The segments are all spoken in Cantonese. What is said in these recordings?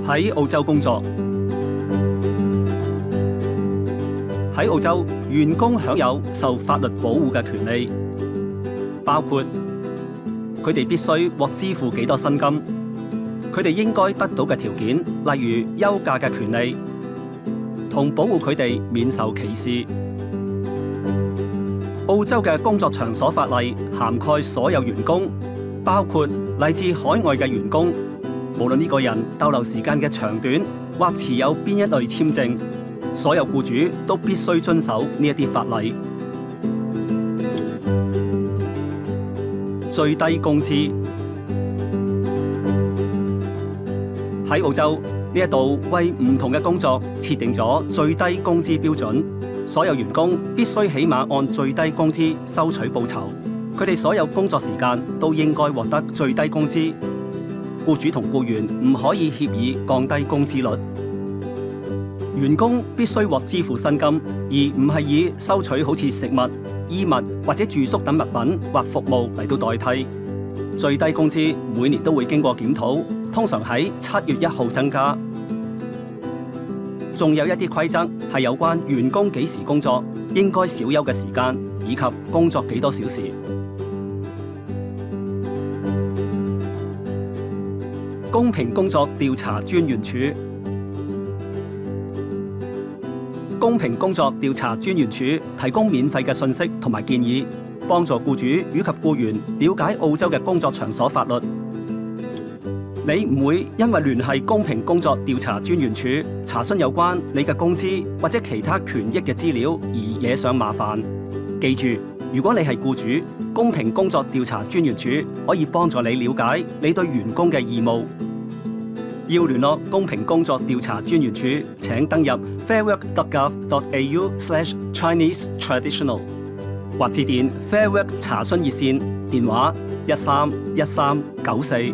喺澳洲工作。喺澳洲，員工享有受法律保護嘅權利，包括佢哋必須獲支付幾多薪金，佢哋應該得到嘅條件，例如休假嘅權利，同保護佢哋免受歧視。澳洲嘅工作場所法例涵蓋所有員工，包括嚟自海外嘅員工，無論呢個人逗留時間嘅長短或持有邊一類簽證，所有僱主都必須遵守呢一啲法例。最低工資喺澳洲呢一度為唔同嘅工作設定咗最低工資標準，所有員工必須起碼按最低工資收取報酬。佢哋所有工作時間都應該獲得最低工資。僱主同僱員唔可以協議降低工資率。員工必須獲支付薪金，而唔係以收取好似食物、衣物或者住宿等物品或服務嚟到代替。最低工資每年都會經過檢討，通常喺7月1號增加。仲有一啲規則係有關員工幾時工作、應該小休嘅時間以及工作幾多小時。公平工作調查專員署。公平工作調查專員署提供免費嘅信息同埋建議，幫助僱主以及僱員了解澳洲嘅工作場所法律。你唔會因為聯繫公平工作調查專員署查詢有關你嘅工資或者其他權益嘅資料而惹上麻煩。記住，如果你係僱主，公平工作調查專員署可以幫助你了解你對員工嘅義務。要聯絡公平工作調查專員署，請登入 fairwork.gov.au/Chinese Traditional 或致電 Fair Work 查詢熱線電話131394。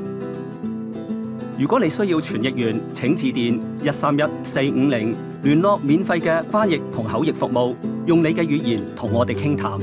如果你需要傳譯員，請致電131450，聯絡免費嘅翻譯同口譯服務，用你嘅語言同我哋傾談。